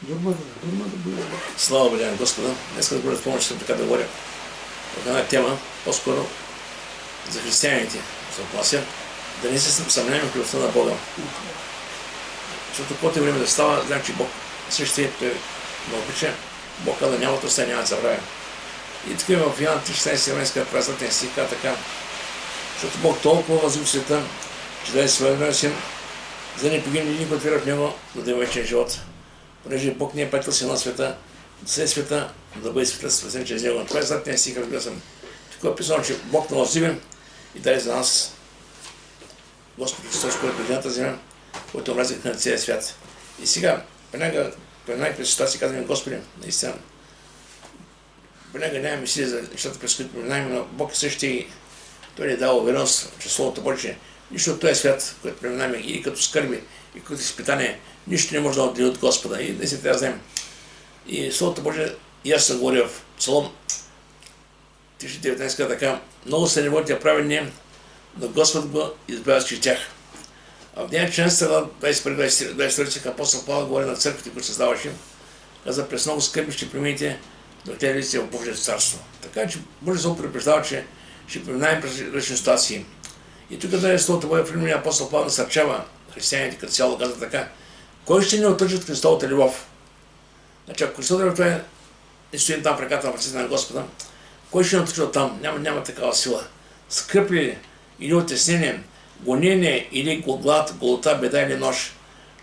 Дурма да бъде. Слава Богу, Господа. Днес да бъде помощ, съм така да говоря в една тема, по-скоро за християните се отнася, да не се съмняваме в любовта на Бога. Защото каквото време да става, знам, че Бог същия той ме обича, Бог каза няма да остане, няма да забравя. И така в Йоан 3:16 празнатен стих така, защото Бог толкова възлюби света, че даде своя единороден син, за да не погине никой, който вярва в него, но да има вечен живот. Понеже Бог не е пратил сина на света, след света, да бъде света спасен чрез него. Това е задния стих, разбира съм. Тук е писано, че Бог на възлюби и даде за нас Господ Христос, който дойде на тази земя, който омразиха на целия свят. И сега, веднага през ситуация казваме, Господи, наистина, веднага нямаме сили за нещата, през които преминаваме, но Бог същия и Той ни е дал увереност, че Словото Божие, нищо от този свят, който преминаваме и като скърби, и като изпитание, нищо не може да отдели от Господа. И наистина трябва да знаем. И Словото Божие, и аз съм говорил в Псалом 19 така, много са неволите праведни, но Господ го избавя с тях. А в нея член 21-23 апостол Павел говори на църквите, които създаваше, каза, през много скърби ще премините до тези лица в Божието царство. Така че Божие Слово предупреждава, че ще преминаем през различни ситуации. И тук да е Словото Божие, примерно апостол Павел насърчава християните като цяло, каза така, кой ще ни отръчи от Христовата любов? Значи, ако Христовата любов е не стоим там в ръката на ръцете на Господа, кой ще ни отръчи от там? Няма такава сила. Скръп ли или отеснение, гонение или глад, голота, беда или нож.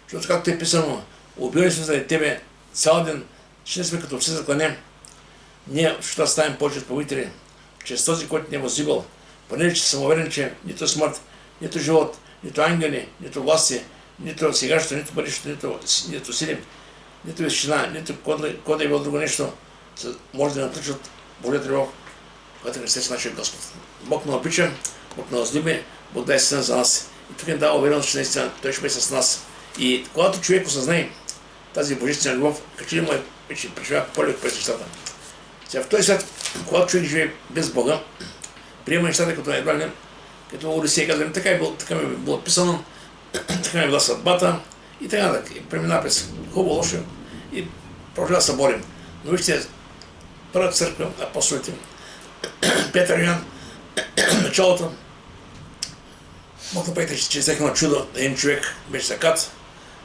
Защото както е писано, убили сме заради тебе цял ден, ще сме като все закланем. Ние ще ставим повече спомители, чрез този, който не е възлюбил, понеже че съм уверен, че нито смърт, нито живот, нито ангели, нито власти, нито сегашното, нито бъдещето, нито сили, нито височина, нито кой да е било друго нещо, може да натръчи от Божията любов, която Христос е нашия Господ. Бог на обича, Бог на възлюби, Бог дай сина за нас. И тук ни дава увереност, че наистина Той ще бъде с нас. И когато човек осъзнае тази божествена любов, като ли му е вече преживява по-леко през нещата. Сега в този свят, когато човек живее без Бога, приема нещата като едва ли, като Одисей казваме, така ми е било писано, така ми е била съдбата и така нататък. И премина през хубаво, лошо и продължава да се борим. Но вижте, първата църква, апостолите, Петър и Йоан, началото, Бог напред, че взеха чудо, един човек беше сакат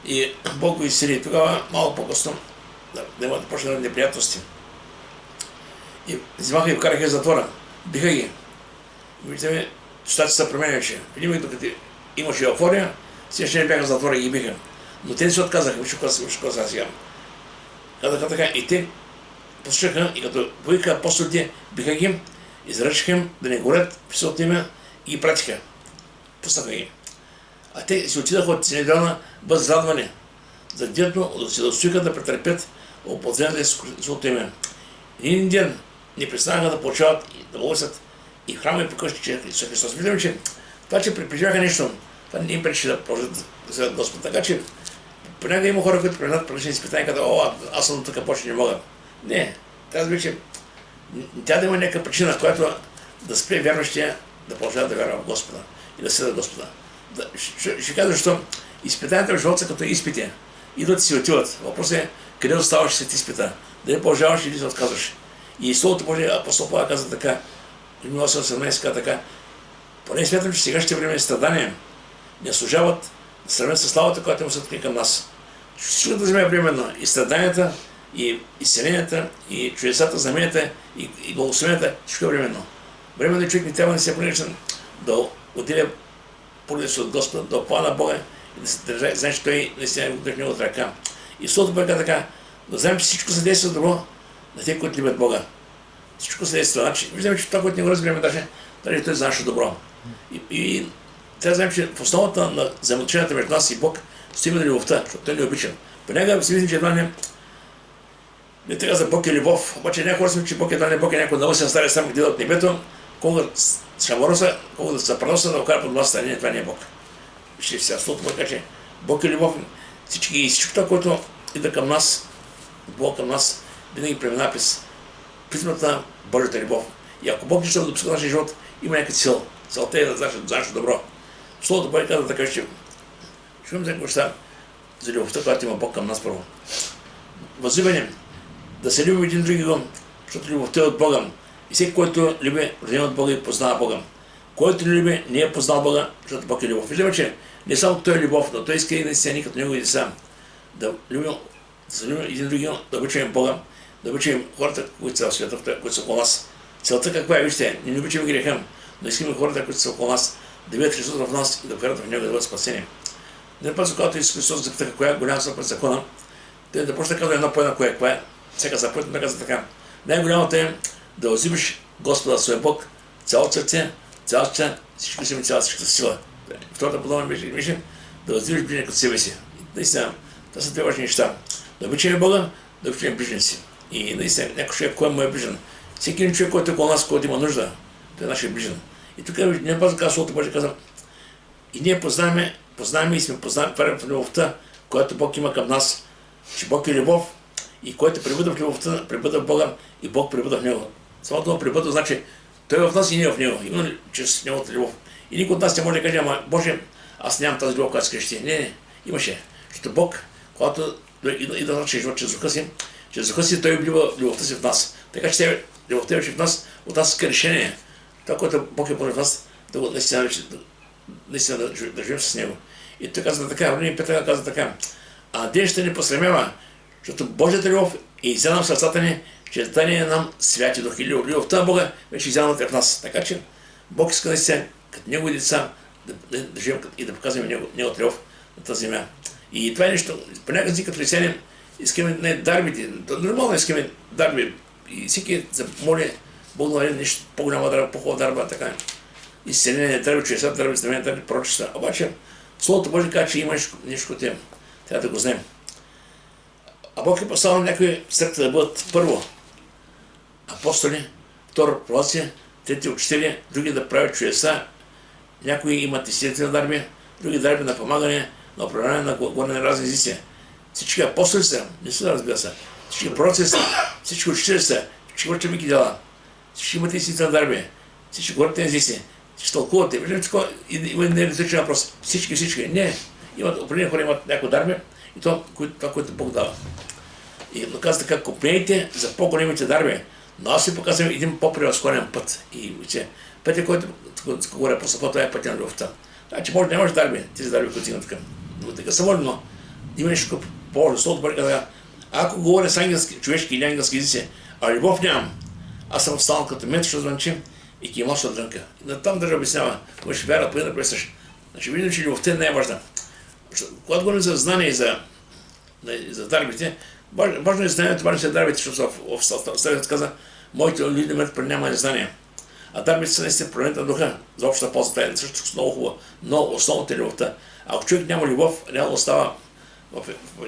и Бог го изцели. Тогава, малко по-късно, да имат почне на неприятности. И взимаха и вкараха в затвора. Биха ги. Виждаме, ситуацията се променя вече. Видимо, докато имаше еуфория, сега ще не бяха в затвора и ги биха. Но те не се отказаха, виж какво сега. Казаха така, и те послушаха, и като повика апостолите, биха ги, изръчиха им да не горят в Светото име и ги пратиха. Пуснаха ги. А те си отидаха от Синедрона възрадвани, за директно да се достоиха да претърпят употребата на Светото име. Един ден не престанаха да получават и да благовестят и в храма и по къщи, че Исус Христос. Виждаме, че това, че преживяха нещо, това не им пречи да продължат да следват Господ. Така че понякога има хора, които преминат различни изпитания, като аз съм тук почти не мога. Не, трябва да че тя да има някаква причина, която да спре вярващия да продължава да вярва в Господа и да следва Господа. Ще кажа, защо изпитанията в живота са като изпити. Идват и си отиват. Въпросът е къде оставаш след изпита. Дали продължаваш или се отказваш. И Словото Божие, апостол Павел каза така, в 8:17 каза така, поне смятам, че сегашните времени страдания не служават да сравнят с славата, която му се откри към нас. Всичката земя е временно. И страданията, и изцеленията, и чудесата, знаменията, и благословенията, всичко е временно. Временно човек не трябва да се понечен да отделя поради си от Господа, да оплава на Бога и да се държа, знае, че Той наистина е в него от ръка. И Словото Божие така, да знаем, че всичко се действа добро на тези, които любят Бога. Всичко се действа. Значи, виждаме, че това, което не го разбираме, даже Той е за нашето добро. И трябва да знаем, че в основата на взаимоотношенията между нас и Бог стои именно любовта, защото Той ни обича. Понякога си мислим, че едва не трябва за Бог е любов, обаче някои хора си мислят, че Бог едва не Бог е някой наусен стария сам, къде от небето, колко шамороса, колко да се праноса, да окара под властта, не, това не е Бог. Вижте сега, Словото Бог каже, Бог е любов, всичко това, което идва към нас, Бог към нас, винаги преминава през призмата на Божията любов. И ако Бог ще да допуска нашия живот, има някаква цел. Целта е за нашето добро. Словото Божие казва така, че имаме някаква неща за любовта, която има Бог към нас първо. възлюбени, да се любим един други го, защото любовта е от Бога. И всеки, който люби, роден от Бога и познава Бога. Който не люби, не е познал Бога, защото Бог е любов. Виждаме, че не само той е любов, но той иска и наистина като него и деца. Да се любим един други, да обичаме Бога, да обичаме хората, които са в света, които са около нас. Целта каква е? Вижте, не обичаме греха, но искаме хората, които са около нас, да видят Христос в нас и да вкарат в него да бъдат спасени. Не път, когато Исус Христос запита коя е голяма заповед закона, той да почне да казва едно по една коя е. Всяка заповед да казва така. Най-голямата е да възлюбиш Господа своя Бог, цялото сърце, цялата душа, всичко си и цялата сила. Втората подобна беше да възлюбиш ближния като себе си. Наистина, това са две важни неща. Да обичаме Бога, да обичаме ближния си. И наистина, някой човек, кой му е ближен. Всеки един човек, който е около нас, който има нужда, той е нашия ближен. И тук не паза казва Словото Божие, казва, и ние познаваме и сме познаваме в любовта, която Бог има към нас, че Бог е любов и който пребъда в любовта, пребъда в Бога и Бог пребъда в него. Само дума пребъда значи той е в нас и ние в него, именно чрез неговата любов. И никой от нас не може да каже, ама Боже, аз нямам тази любов, която скрещи. Не, имаше. Защото Бог, когато и да значи живот чрез духа си той облива любовта си в нас. Така че любовта беше в нас, от нас иска решение. Това, което Бог е в нас, да го наистина да живеем с него. И той казва така, Римляни 5 казва така, а ден ще ни посрамява, защото Божията любов е изяна в сърцата ни, че даде нам святи дух и любовта на Бога вече изяна в нас. Така че Бог иска наистина, като негови деца, да живеем и да показваме неговата любов на тази земя. И това е нещо, понякога като християни искаме дарбите, нормално искаме дарби. И всеки се моли Бог да даде нещо по-голяма дарба, по-хубава дарба, така. Изцеление дарби, чудеса дарби, знамения дарби, пророчества. Обаче Словото Божие казва, че има нещо от тем. Трябва да го знаем. А Бог е поставил някои църкви да бъдат първо апостоли, второ пророци, трети учители, други да правят чудеса, някои имат изцелителни дарби, други дарби на помагане, на управление на говорене на разни езици. Всички апостоли са, не са, разбира се, всички пророци са, всички учители са, всички вършат велики дела, всички имат изцелителни дарби, всички говорят на езици, всички тълкувате. Виждаме, че има един различен въпрос. Всички. Не. Имат определени хора, имат някои дарби и това, което Бог дава. И казва така, купнейте за по-големите дарби, но аз ви показвам един по-превъзходен път. И пътя, който говоря по това е пътя на любовта. Значи, може да нямаш дарби, тези дарби, които стигнат към. Но така са воли, но има нещо по-важно. Словото Божие казва, ако говоря с ангелски, човешки или ангелски езици, а любов нямам, аз съм станал като мед, ще звънчим и кимал ще дрънка. И там да обяснява, кога ще вяра, да пресъщ. Значи, виждам, че любовта не е важна. Когато говорим за знание и за дарбите, важно е знанието, важно е дарбите, защото в Старията каза, моите люди имат пренямане знания. А дарбите са наистина проявлението на духа за общата полза. Това е също много хубаво, но основната е любовта. Ако човек няма любов, реално става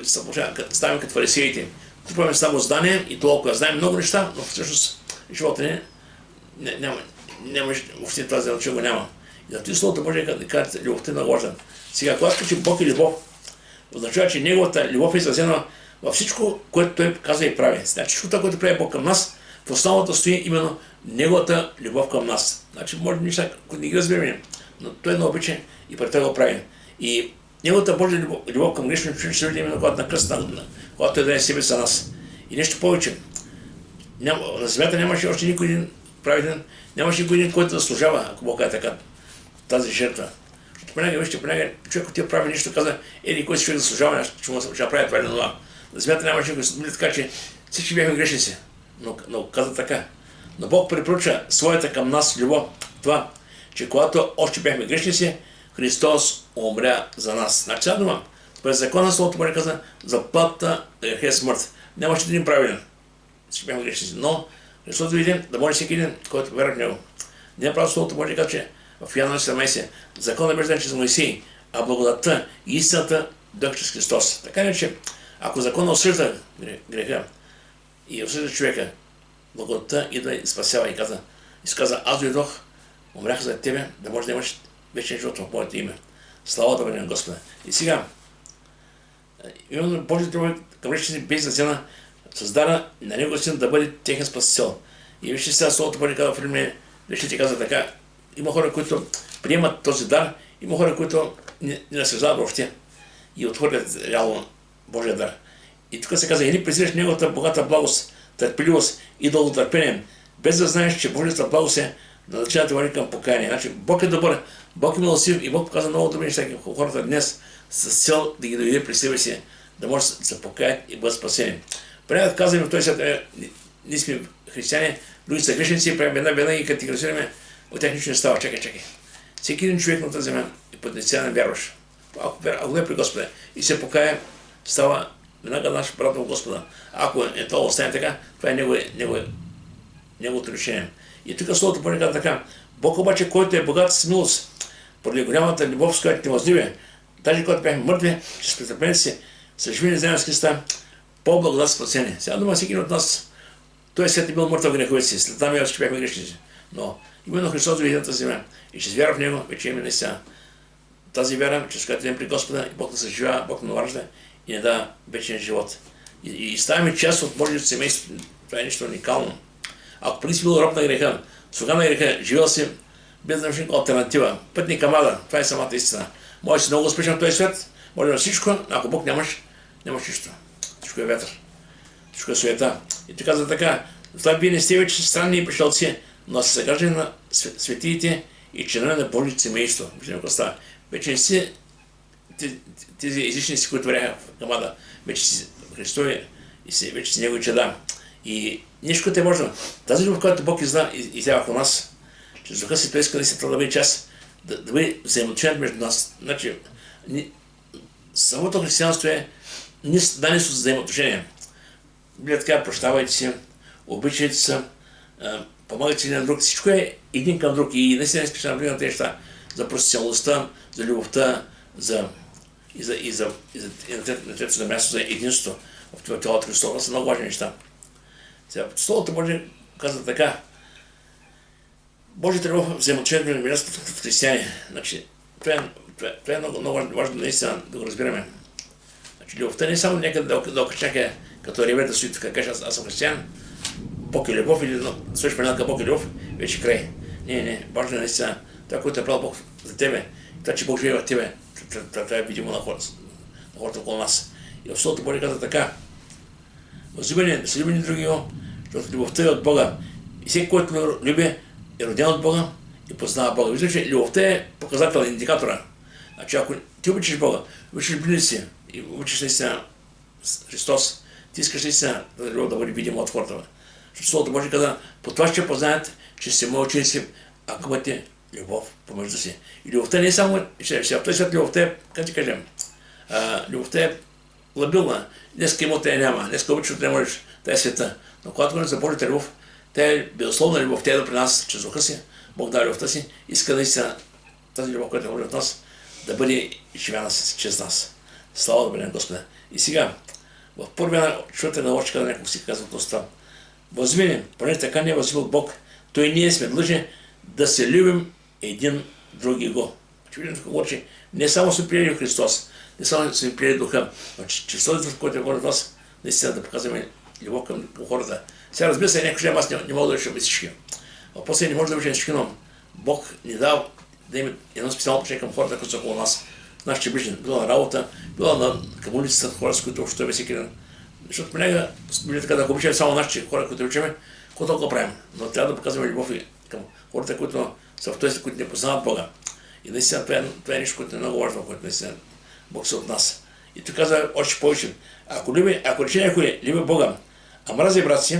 ставаме като фарисеите. Трупаме само знание и толкова. Знаем много неща, но всъщност живота няма въобще тази начин го няма. И за този Словото Божие да кажете, любовта е наложена. Сега, когато казва, че Бог е любов, означава, че неговата любов е изразена във всичко, което той казва и прави. Значи, всичко това, което прави Бог към нас, в основата стои именно неговата любов към нас. Значи, може неща, които не ги разбираме, но той не обича и пред това го прави. И неговата Божия любов към грешния човек ще види именно когато на кръст, когато той даде себе за нас. И нещо повече. На земята нямаше още никой един праведен, нямаше никой един, който да служава, ако Бог е така, тази жертва. Защото понякога човек, който прави нещо, каза, никой си човек да служава, ще направи това или това. На земята нямаше никой, така че всички бяхме грешници. Но каза така. Но Бог препоръча своята към нас любов, това, че когато още бяхме грешници, Христос умря за нас. Значи сега дума, през закона Словото Божие каза, заплатата е смърт. Нямаше един правилен. Всички бяхме грешници. Но Христос да видим, да може всеки един, който вярва в него. Не е право Словото Божие каза, че в Йоанна 17 законът беше дан чрез Моисей, а благодатта и истината дойде чрез Христос. Така не, че ако законът осъжда греха и осъжда човека, благодатта идва и спасява и каза, аз дойдох, умрях за тебе, да можеш да имаш вечен живот в моето име. Слава да бъде на Господа. И сега, именно Божията любов към грешници без зацена създава на него син да бъде техен спасител. И вижте сега Словото Божие казва в Римляни, вижте казва така, има хора, които приемат този дар, има хора, които не насъждават въобще и отхвърлят реално Божия дар. И тук се каза, или презираш неговата богата благост, търпеливост и дълготърпение, без да знаеш, че Божията благост е да начина да върви към покаяние. Значи, Бог е добър, Бог е милостив и Бог показва много добри неща към хората днес с цел да ги доведе при себе си, да може да се покаят и бъдат спасени. Понякога казваме в този свят, ние сме християни, други са грешници и правим една и категоризираме, от тях нищо не става. Чакай. Всеки един човек на тази земя е потенциален вярващ. Ако е при Господа и се покая, става веднага наш брат в Господа. Ако е това остане така, това е неговото решение. И тук Словото Божие казва така: Бог обаче, който е богат с милост, поради голямата любов, с която ни възлюби, даже когато бяхме мъртви, че с престъпленията си са живени заедно с Христа, по-благодат спасение. Сега дума всеки от нас, той свят е бил мъртъв в греховете си, след това че бяхме грешници. Но именно Христос дойде на тази земя и чрез вяра в Него вече имаме наистина тази вяра, чрез която идем при Господа, и Бог да съживява, Бог да наважда и не дава вечен живот. И ставаме част от Божието семейство. Това е нещо уникално. Ако преди си бил роб на греха, слуга на греха, живел си без да имаш никаква алтернатива, пътник към ада, това е самата истина. Може си много успешен в този свят, може да всичко, ако Бог нямаш нищо. Всичко е вятър, всичко е суета. И ти казва така: това вие не сте вече странни и пришелци, но са съграждани на светиите и членове на Божието семейство. Вече не си тези езичници, които въряха в Камада, вече си Христови и вече си Негови чеда. И нищо те може. Тази любов, която Бог изява у нас, чрез Духа си, той иска да бъде част, да бъде взаимоотношението между нас. Значи, самото християнство е дани с взаимоотношение. Библия така: прощавайте си, обичайте се, помагайте си на друг. Всичко е един към друг. И наистина не спеша на тези неща за професионалността, за любовта, и на третото място за единството в тялото Христова. Това са много важни неща. Сега, Словото Божие казва така: Божията любов взаимоотношението между нас като християни. Значи, това е много важно наистина да го разбираме. Значи, любовта не е само някъде да окачака като реве да стои така, каже: аз съм християн, Бог е любов, или слушаш преднатка Бог е любов, вече край. Не, важно е наистина това, което е правил Бог за тебе, това, че Бог живее в тебе, това е видимо на хората около нас. И в Словото Божие казва така: възлюбени, да се любени другиго, защото любовта е от Бога. И всеки, който люби, е роден от Бога и познава Бога. Виждам, че любовта е показател, индикатора. Значи, ако ти обичаш Бога, обичаш близо си и обичаш наистина Христос, ти искаш наистина да бъде видимо от хората. Защото Словото Божие казва: по това ще познаят, че сте мои ученици, ако имате любов помежду си. И любовта не е само... В този свят любовта е, как ти кажем, любовта е лабилна. Днеска имота я няма, днеска обичаш да не можеш, тя е света. Но когато говорим за Божията любов, тя е безусловна любов, тя е при нас чрез Духа си, Бог дава любовта си, иска наистина тази любов, която говори от нас, да бъде живяна чрез нас. Слава да бъде на Господа. И сега, в първия човека на лошчика на някого си казва това: възлюбени, поне така не е възлюбил Бог, той ние сме длъжни да се любим един други го. Видим тук говори, че не само сме приели в Христос, не само сме приели Духа, но чрез този Дух, който е говори от нас, наистина да показваме любов към хората. Сега, разбира се, някой аз не мога да решим всички. А после не може да решим всички, но Бог ни дава да има едно специално отношение към хората, които са около нас. Нашите ближни, било на работа, било към улицата, хора, с които общуваме всеки ден. Защото понякога били така да обичаме само нашите хора, които обичаме, какво толкова правим. Но трябва да показваме любов и към хората, които са в този, които не познават Бога. И наистина това е нещо, което е много важно, което наистина Бог се от нас. И тук казва още повече: ако рече някой люби Бога, а мрази брат си,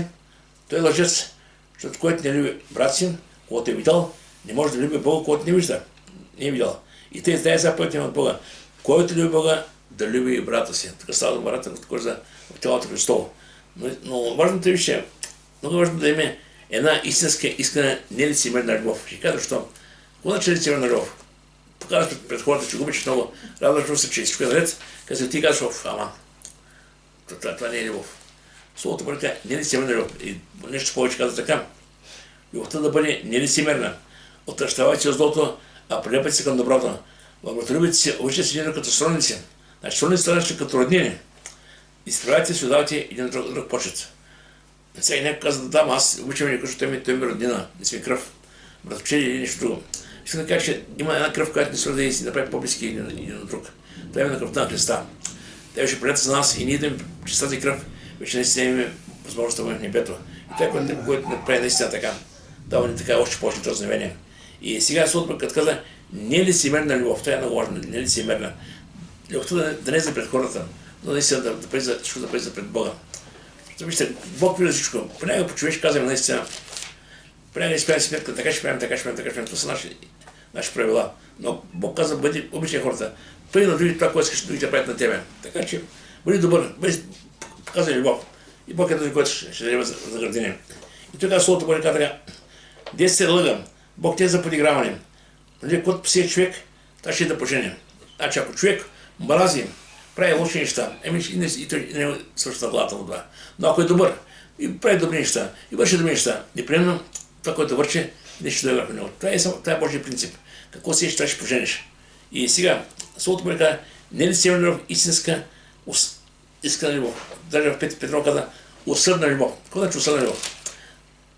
той е лъжец, защото който не люби брат си, когато е видял, не може да люби Бога, който не вижда, не е видял. И те тази заповед от Бога: който люби Бога, да люби и брата си. Тук става до брата, който за в тялото Христово. Но важното е, че много важно да има една истинска, искрена, нелицемерна любов. Ще кажа защо. Какво значи лицемерна любов? Показваш пред хората, че го обичаш много, радваш се, че всичко е наред, като ти казваш: ама, това не е любов. Словото Божие е нелицемерна любов. И нещо повече казва така: любовта да бъде нелицемерна. Отвръщавайте се от злото, а прилепайте се към доброто. Благотолюбите се, обичайте се един като сродници. Значи сродниците са като роднини. Изправяйте се, давайте един друг почет. Сега някой казва: да, аз обичам някой, защото той ми е роднина, не сме кръв, братовче или нещо друго. Искам да кажа, че има една кръв, която не се роди и си направи по-близки един от друг. Това е на кръвта на Христа. Те беше прията за нас и ние да им чрез тази кръв вече наистина имаме възможност да бъдем в небето. И това, което не прави наистина така, дава ни така още повече разновение. И сега Словото, като каза, не е лицемерна любов, това е много важно, не е лицемерна. Любовта да не е за пред хората, но наистина да прави за пред Бога. Вижте, Бог вижда всичко. Понякога по-човешки казваме наистина, понякога изправим сметка, така ще правим, така ще правим. Това са наши правила. Но Бог казва, бъди, обичай хората. Той на другите това, което искаш другите да правят на тебе. Така че, бъди добър, показвай любов. И Бог е този, който ще даде за градине. И тогава Словото Божие казва така, дет се лъга, Бог те е за подиграване. Нали, когато посее човек, това ще е да пожене. Значи, ако човек мрази, прави лоши неща, и той не свършва на главата му това. Но ако е добър, и прави добри неща, и върши добри неща, непременно това, което върши, нещо да е върху него. Това е Божия принцип. Какво сееш, това ще поженеш. И сега, Словото Божие казва, не е лицемерна любов, истинска, искрена любов. Даже в Петро каза, усърдна любов. Какво значи усърдна любов?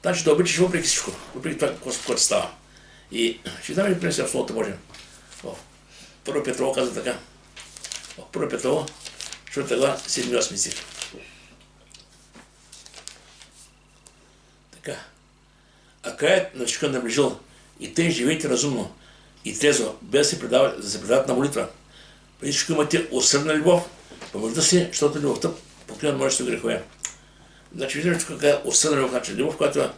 Значи да обичаш въпреки всичко, въпреки това, което става. И ще дам ли принцип в Словото Божие? Първо Петро каза така. В Първо Петро, 4 глава, 7-8 стих. Така. А краят на всичко е наближил, и те живейте разумно и трезво, без да се предават на молитва. Преди всичко имате усърдна любов, помежду си, защото любовта покрива множество грехове. Значи виждаме тук каква е усърдна любов, значи любов, която е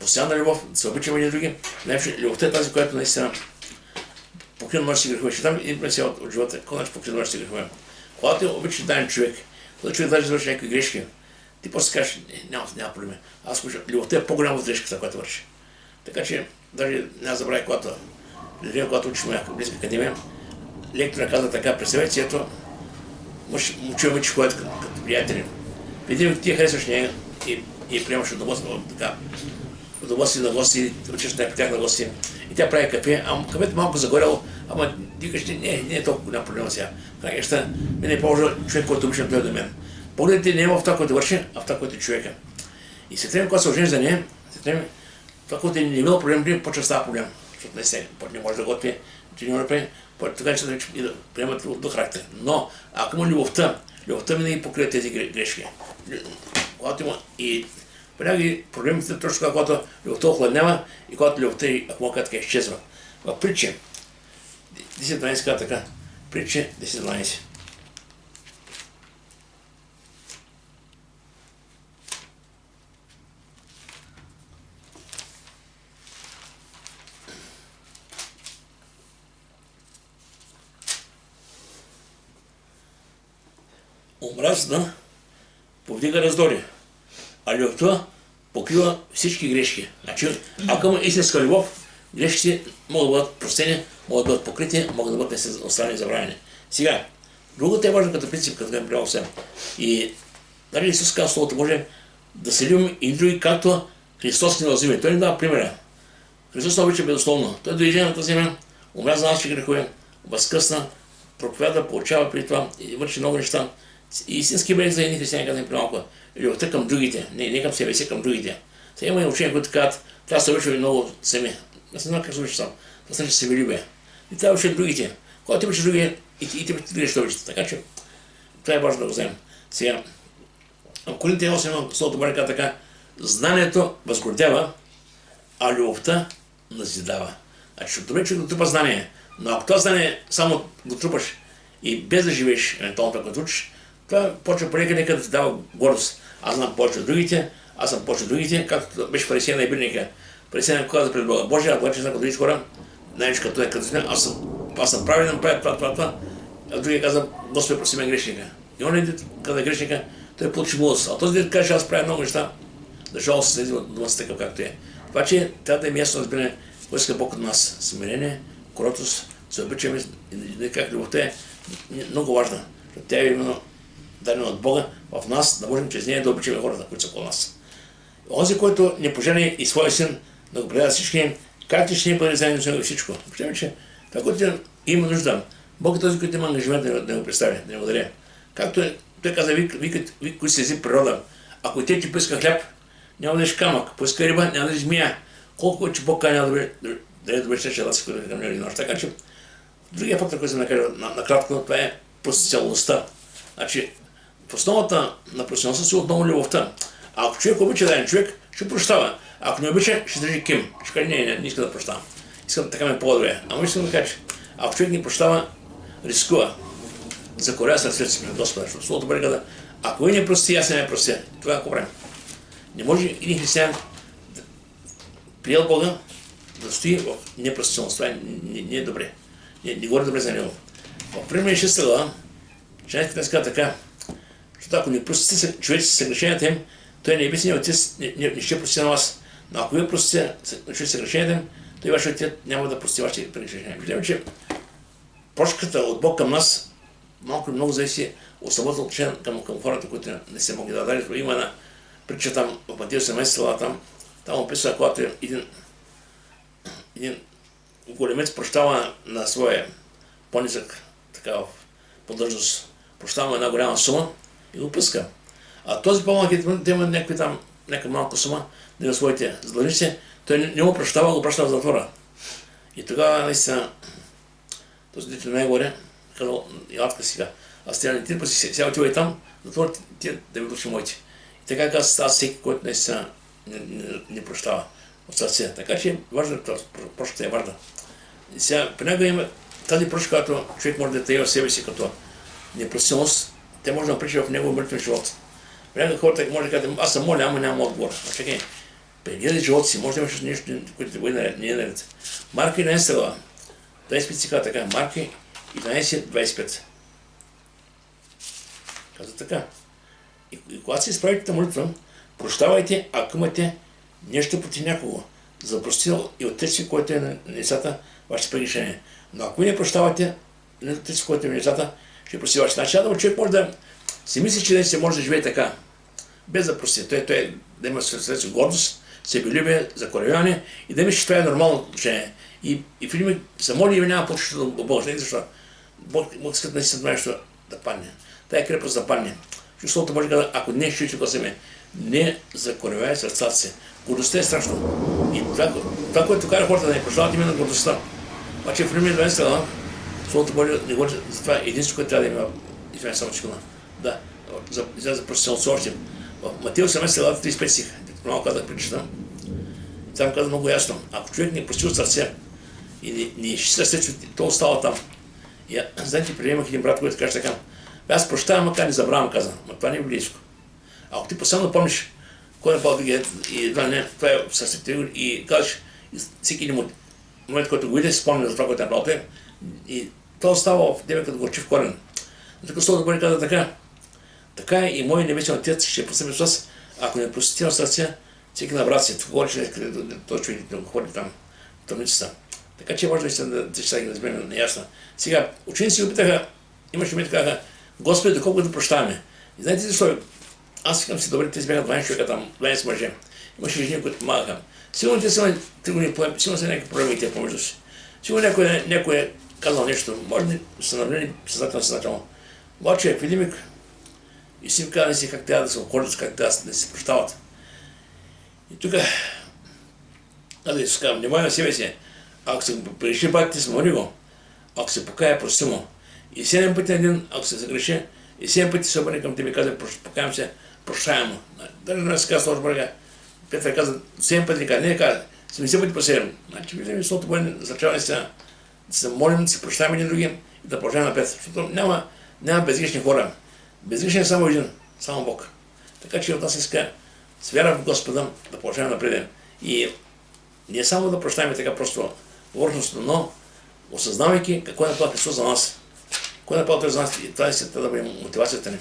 постоянна любов, да се обичаме един други. Най-вече любовта е тази, която наистина покрива множество грехове. Ще дам един принцип от живота, какво значи покрива множество грехове. Когато обичаш даден човек, когато човек даже завърши някакви грешки, ти после кажеш, няма проблеми. Аз обичам. Любовта е по-голяма от грешката, която върши. Така че, даже няма забравя, когато учим в Библейска академия, лектора каза така, представете си, ето, момче момиче ходят като приятели. Преди ти я харесваш нея и приемаш удоволствие на гости, учиш при тях на гости. И тя прави кафе, кафето малко загоряло, ама ти кажеш, не е толкова голям проблем сега. Кажа, мен е по-важно човек, който обичам той до мен. Погледите не е в това, което върши, а в това, което е човека. И след време, когато се ожениш за нея, това, което не е имало проблем, почва да става проблем. Защото не може да готви, че не може да прави, така че да приемат до характер. Но, ако има любовта винаги покрива тези грешки. Когато има и понякога проблемите точно когато любовта охладнява и когато любовта, ако мога така, изчезва. В Притчи 10-12 казва така. Притчи 10-12. Омраза повдига раздори, а любовта покрива всички грешки. Значи, ако има истинска любов, грешките могат да бъдат простени, могат да бъдат покрити, могат да бъдат останали и забравени. Сега, другото е важно като принцип, като гледам приема все. И дали Исус казва Словото Божие да се любим и други, както Христос ни възлюби. Той ни дава примера. Христос не обича безусловно. Той дойде на тази земя, умря за нашите грехове, възкръсна, проповяда, получава при това и върши много неща. И истински бъде за едни християни, казвам при-малко, любовта към другите, не към себе си, към другите. Сега има и учения, които казват, трябва да се обичаме много сами. Не знам как се обича сам. Това значи себелюбие. И трябва да обичаш другите. Когато ти обичаш другите, и ти другите ще обичат. Така че, това е важно да го вземем. Сега, в Коринтия 8 Словото Божие казва така, знанието възгордява, а любовта назидава. Значи, добре, че го трупа знание, но ако това знание само го трупаш и без да живееш евентуално това, което учиш, това почва полека нека да ти дава гордост. Аз знам повече от другите, аз съм повече от другите, както беше фарисея на ибриника. Фарисея каза пред Бога, Боже, аз че знам като другите хора, най-вече като е като аз съм правилен, правя това. А другия каза, Господи, прости ме грешника. И он дете каза грешника, той получи милост. А този дете каже, аз правя много неща, защото се следи дома си такъв както е. Това, че трябва да е ясно разбиране, кой иска Бог от нас. Смирение, кротост, се обичаме, как любовта е много важна. Тя е именно дадена от Бога в нас, да можем чрез нея да обичаме хората, които са около нас. Онзи, който не пожени и своя син, да го предаде всички, как ти ще ни бъде заедно с него всичко? Виждаме, че това, което има нужда, Бог е този, който има ангажимент да го представи, да го даде. Както той каза, вие, които се ези природа, ако те ти поиска хляб, няма да еш камък, поиска риба, няма да еш змия. Колко че Бог няма да е добре ще да се ходи към него нощ. Така че, другия фактор, който съм накратко, това е посоциалността. Значи, в основата на професионалността си отново любовта. Ако човек обича даден човек, ще прощава. Ако не обича, ще държи ким. Ще каже, не иска да прощавам. Искам така ме по-добре. Ама искам да кажа, ако човек не прощава, рискува. Закорява сърцето си пред Господа. Защото Словото Божие казва, ако ви не прости, аз не ме простя. Тогава какво правим? Не може един християн да приел Бога, да стои в непростителност. Това не е добре. Не говори добре за него. В Пример 6 глава, Женската казва така, защото ако не простите човеците съгрешенията им, той небесният Отец не ще прости на вас. Но ако вие простите съгрешенията им, той вашия Отец няма да прости вашите прегрешения. Виждаме, че прошката от Бог към нас малко и много зависи от самото отношение към хората, които не се могат да дадат. Има една притча там в Матея 17 глава, там описва, когато един големец прощава на своя по-нисък по длъжност, прощава една голяма сума и го пуска. А този по-малък има някаква малка сума, да има своите задължници, той не го прощава, го праща в затвора. И тогава наистина този дете най-горе казал, Йоатка сега, аз трябва да ти пъти сега отивай там, затвора ти да ми души моите. И така каза аз всеки, който наистина не прощава от сърце. Така че важно, прошката е важна. И сега при него има тази прошка, която човек може да тая в себе си като непростителност, те може да напречи в него мъртвен живот. При него хората може да кажат, аз съм моля, ама нямам отговор. А чакай, прегледай живота си, може да имаш нещо, което те бъде наред. Марка 11 глава, 25 си казва така, Марка 11:25. Казва така. И когато се изправите молитва, прощавайте, ако имате нещо против някого, за да простил и Отец си, който е на небесата, вашите прегрешения. Но ако ви не прощавате, Отец си, който е на небесата, ще прости вашите. Значи, да човек може да си мисли, че се може да живее така, без да прости. Той да има сърце гордост, себелюбие, закоряване и да мисли, че това е нормално отношение. И в един се моли и няма почваща до Бога. Защо? Бог иска наистина нещо да падне. Тая крепост да падне. Словото Божие казва, ако не ще гласа не закорявай сърцата си. Гордостта е страшно. И това, което кара хората да не прощават именно гордостта. Обаче в Римляни 12 глава, Словото Божие не говори за това единствено, което трябва да има. И това е само чекана. Да, за професионалността още. В Матея 18 глава 35 стих, малко казах причетам. Там казва много ясно. Ако човек не прости от сърце и не изчисли сърцето, то остава там. И знаете, приемах един брат, който каже така, аз прощавам, макар не забравям, каза, но това не е близко. Ако ти постоянно помниш кой е пал и това е в сърцето и казваш, всеки един момент, който го види, си спомня за това, което е направил, и то остава в тебе като горчив корен. Така Словото Божие каза така, така и мой небесен Отец ще посъби с вас, ако не простите на сърце, всеки на брат си, говори, че този човек да ходи там, в тъмницата. Така че може да ще ги разберем неясно. Сега, ученици го питаха, имаше момент, казаха, Господи, доколко да прощаваме. И знаете защо? Аз викам си, добре, те бяха 12 човека там, 12 мъже. Имаше жени, които помагаха. Сигурно те са сигурно са някакви проблеми и те помежду си. Сигурно някой е казал нещо, може да са навлени съзнателно. Обаче е Филимик и си им каза как трябва да се обходят, как трябва да се прощават. И тук, аз да си казвам, внимай на себе си, ако се прегреши батите си, моли го, ако се покая, прости му. И 7 пъти на ден, ако се загреши, и 7 пъти се обърне към тебе и казва, покаям се, прощаем му. Даже не се казва Словото Божие, Петър каза, 7 пъти не казва, 70 пъти по 7. Значи, виждаме Словото Божие, означава да се молим, да се прощаваме един други и да продължаваме напред. Защото няма безгрешни хора. Безгрешен е само един, само Бог. Така че от нас иска с вяра в Господа да продължаваме напред. И не само да прощаваме така просто повърхностно, но осъзнавайки какво е направил Христос за нас. Какво е направил Той за нас и това е да бъде мотивацията ни.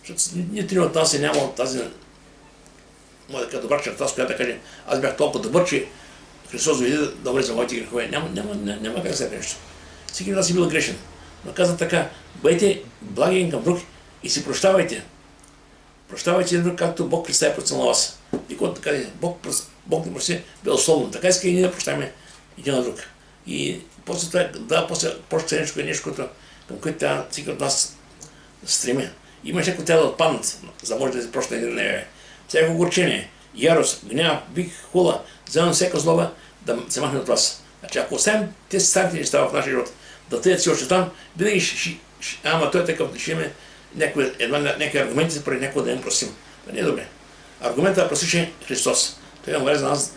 Защото нито от нас няма тази може да кажа добра черта, с която да каже, аз бях толкова добър, че Христос дойде да влезе за моите грехове. Няма как да се нещо. Всеки от нас е бил грешен. Но каза така, бъдете благи един към друг и си прощавайте. Прощавайте един друг, както Бог Христа е простил на вас. И когато така Бог ни прости безусловно. Така иска и ние да прощаваме един на друг. И после проща нещо, към което трябва всеки от нас да се стреми. Има някои трябва да отпаднат, за да може да се проща един на всяко огорчение, ярост, гняв, вик, хула, вземам всяка злоба да се махне от вас. Значи ако оставим тези старите неща в нашия живот, да тъят си още там, винаги ама той е такъв, някакви аргументи поради някой да им простим. Това не е добре. Аргументът да простише Христос. Той е говори за нас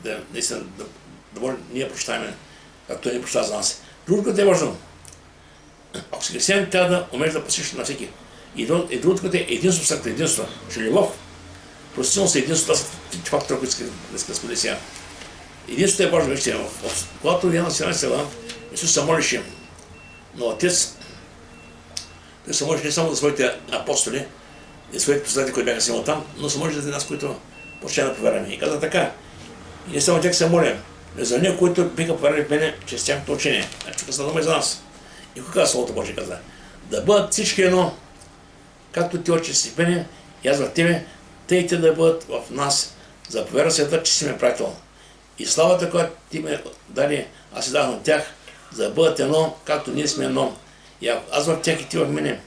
да може ние прощаваме, както Той ни прощава за нас. Другото е важно. Ако си християн, трябва да умееш да простиш на всеки. И другото е единство в църквата, единство. Че любов, простителност е единство, това са фактора, които иска да споделя сега. Единството е важно, вижте, когато Яна Сина села, Исус се молише на Отец, той се молише не само за своите апостоли и своите последователи, които бяха симал там, но се молише за нас, които почти да повярваме. И каза така, и не само тях се моля, но за ние, които биха повярвали в мене чрез тяхното учение. Значи каза дума и за нас. И кога Словото Божие каза? Да бъдат всички едно, както ти, Отче, си в мене, и аз в тебе, те и те да бъдат в нас, за повярва света, че си ме пратил. И славата, която ти ме даде, аз си дах на тях, за да бъдат едно, както ние сме едно. И аз в тях и ти в мене,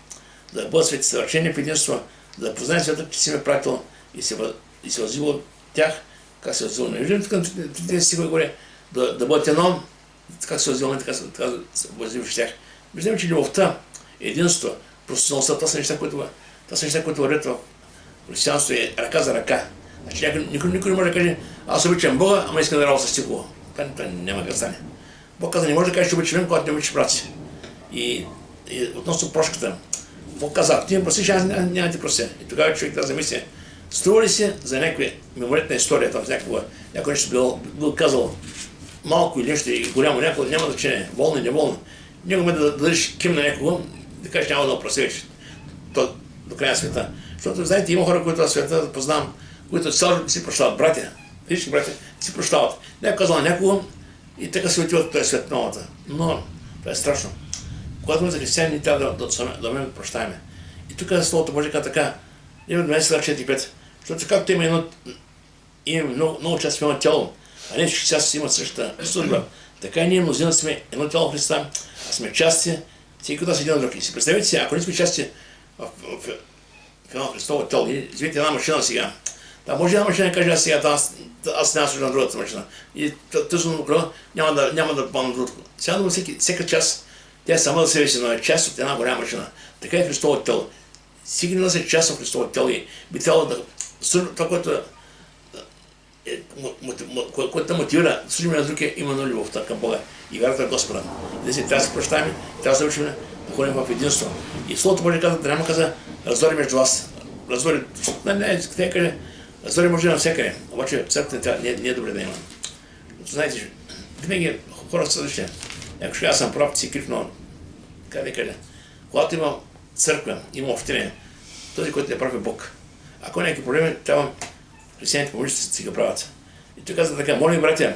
за да бъдат свети съвършени в единство, за да познаем света, че си ме пратил и се възил от тях, как се възил. Не виждам тук на тези стихове горе, да бъдат едно, как се възил, така се възил в тях. Виждаме, че любовта, единството, професионалността, това са неща, които вървят в християнството е ръка за ръка. Значи никой не може да каже, аз обичам Бога, ама искам да работя с Тихого. Това няма как стане. Бог каза, не може да кажеш, че обичаш мен, когато не обичаш брат си. И относно прошката, Бог каза, ако ти ме простиш, аз няма да ти простя. И тогава човек трябва да замисли, струва ли се за някаква мемориетна история, там някой нещо бил казал малко или нещо и голямо, някой няма значение, волно и неволно. Някой да дадеш ким на някого, да кажеш, няма да простя вече. До края света. Защото, знаете, има хора, които в света да познавам, които цял си прощават, братя, всички братя си прощават. Някой казал на някого и така се отиват в този свет новата. Но това е страшно. Когато сме за християни, ние трябва да ме прощаваме. И тук Словото Божие казва така, има 12:4-5, защото както има много части в едно тяло, а не всички части имат същата служба, така и ние мнозина сме едно тяло в Христа, а сме части, всеки от нас един от друг. И си представете си, ако не сме части в едно Христово тяло, извинете една машина сега, да, може една машина да каже, аз сега аз няма служа на другата машина. И тъжно му кръва няма да помня другото. Сега дума всяка част, тя е сама за себе си, но е част от една голяма машина. Така е Христово тяло. Всеки нас е част от Христово тяло и би трябвало да това, което мотивира да служим на друг е именно любовта към Бога и вярата в Господа. И трябва да се прощаваме, трябва да се учим да ходим в единство. И Словото Божие каза, да няма каза раздори между вас. Раздори, раздори може да навсякъде, обаче църквата не е добре да има. Знаете, винаги хора са различни. Ако ще аз съм прав, си крив, но къде кажа, когато има църква, има общение, този, който не прави Бог. Ако има някакви проблеми, трябва християните помощите си го правят. И той каза така, моля, братя,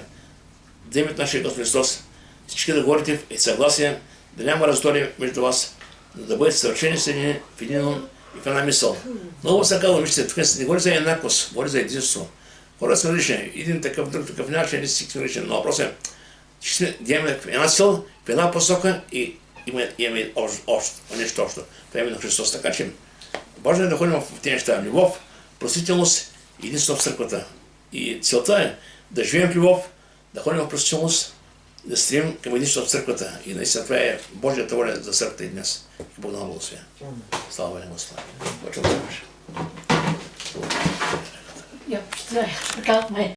да имат нашия Господ Христос, всички да говорите в съгласие, да няма раздори между вас, да бъдете съвършени съединени в един ум и в една мисъл. Много се казва, вижте, тук не говори за еднаквост, говори за единство. Хората са различни, един такъв, друг такъв, нямаше не си различни, но въпрос е, че да имаме една сила, в една посока и имаме нещо общо. Това е именно Христос, така че важно е да ходим в тези неща. Любов, простителност и единство в църквата. И целта е да живеем в любов, да ходим в простителност, да стремим към единство в църквата. И наистина това е Божията воля за църквата и днес. И Бог да нам благословя. Слава Богу, Господи. Почвам да кажа.